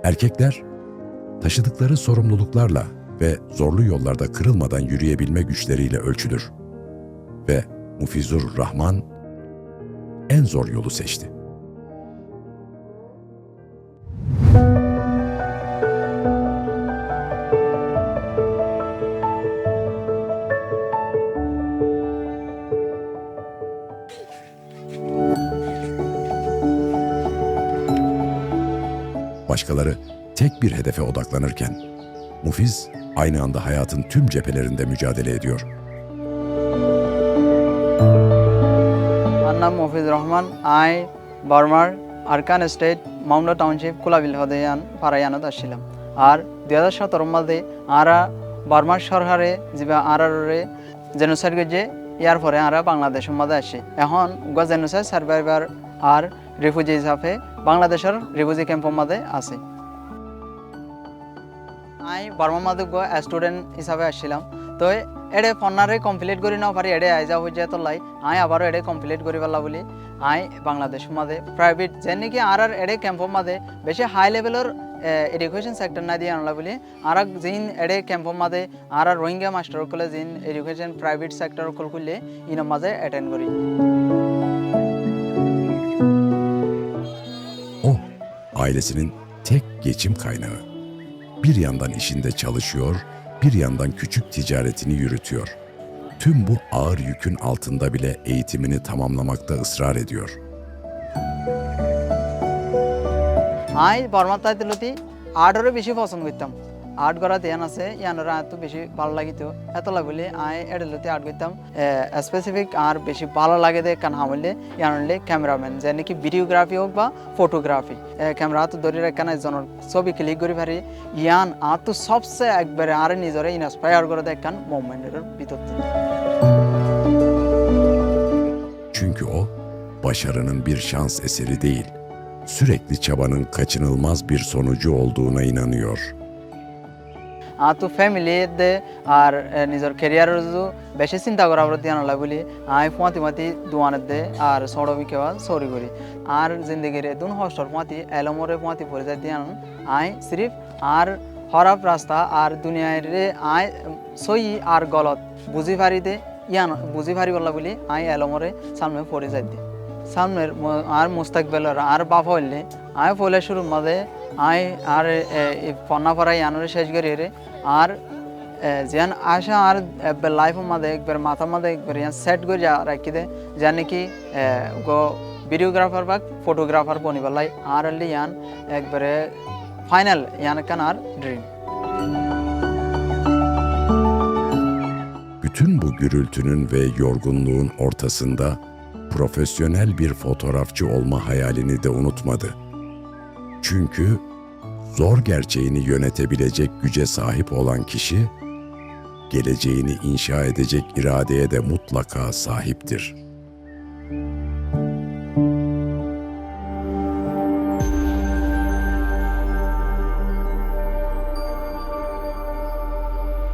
Erkekler, taşıdıkları sorumluluklarla ve zorlu yollarda kırılmadan yürüyebilme güçleriyle ölçülür. Ve Mufizur Rahman en zor yolu seçti. Başkaları tek bir hedefe odaklanırken, Mufiz aynı anda hayatın tüm cephelerinde mücadele ediyor. আমার নাম Mofiz Rahman. I বর্মার Arkan state মামলা township কুলাবিল হদেয়ান পারায়ানত আসছিলাম। আর 2017 মাঝে আরা বর্মার সরকারে যা আরারে genocide গেছে ইয়ার পরে আরা বাংলাদেশের মাঝে আসি। এখন উগা জেনোসাইড সার্ভাইভার আর রিফিউজি হিসাবে বাংলাদেশের রিফিউজি ক্যাম্পের মাঝে আছে। আই বর্মার মাঝে স্টুডেন্ট হিসাবে আসছিলাম। তো এডে ফনারে কমপ্লিট করি না পারি এডে আইজা হয়ে যায় তোলাই আই আবারও এডে কমপ্লিট করি পারলা বলি আই বাংলাদেশ মাঝে প্রাইভেট যে নাকি আর এডে ক্যাম্পর মাঝে বেশি হাই লেভেলের এডুকেশন সেক্টর না দিয়ে আনলা বলি আর জিন এডে ক্যাম্পর মাঝে আর রোহিঙ্গা মাস্টার কলে জিন এডুকেশন প্রাইভেট সেক্টর কল করলে ইনার মাঝে অ্যাটেন্ড করি। O, ailesinin tek geçim kaynağı. Bir yandan işinde çalışıyor, bir yandan küçük ticaretini yürütüyor. Tüm bu ağır yükün altında bile eğitimini tamamlamakta ısrar ediyor. আই বর্মার তাই দিলতি আর্টরে বেশি পছন্দ করতাম। আর্ট করা ধ্যান আছে ইয়ানরা এত বেশি ভালো লাগিত এত লাগলে আই এডলতি আর্ট করতাম স্পেসিফিক আর বেশি ভালো লাগে দে কান হামলে ইয়ানলে ক্যামেরাম্যান যে নাকি ভিডিওগ্রাফি হোক বা ফটোগ্রাফি ক্যামেরা তো ধরে রাখান একজনের ছবি ক্লিক করে পারি ইয়ান আর তো সবচেয়ে একবারে আর নিজরে ইন্সপায়ার করে দেখান মুভমেন্টের ভিতর। Çünkü o, başarının bir şans eseri değil, sürekli çabanın kaçınılmaz bir sonucu olduğuna inanıyor. আর তো ফ্যামিলি দে আর নিজের ক্যারিয়ারের বেশি চিন্তা করার ধ্যান হলা বলি আই ফুয়াতি মাতি দোয়ানের দে আর সড়বি কেবা সরি করি আর জিন্দগিরে দুন হস্টর ফুয়াতি এলমরে ফুয়াতি পড়ে যায় ধ্যান আই সিরিফ আর হরাপ রাস্তা আর দুনিয়ায় রে আই সই আর গলত বুঝি পারি দে ইয়ান বুঝি পারি বললা বলি আই এলমরে সামনে পড়ে যাই দে সামনের আর মুস্তাকবেলের আর বাপ হইলে আই ফলে শুরুর মাঝে আই আর পন্না পড়াই আনরে শেষ করি রে আর যেন আশা আর লাইফের মাঝে একবার মাথার মাঝে একবার ইয়ান সেট করে রাখি দে যেন নাকি গো ভিডিওগ্রাফার বা ফটোগ্রাফার বনি বেলাই আর ইয়ান একবারে ফাইনাল ইয়ান কান আর dream. Bütün bu gürültünün ve yorgunluğun ortasında profesyonel bir fotoğrafçı olma hayalini de unutmadı. Çünkü zor gerçeğini yönetebilecek güce sahip olan kişi, geleceğini inşa edecek iradeye de mutlaka sahiptir.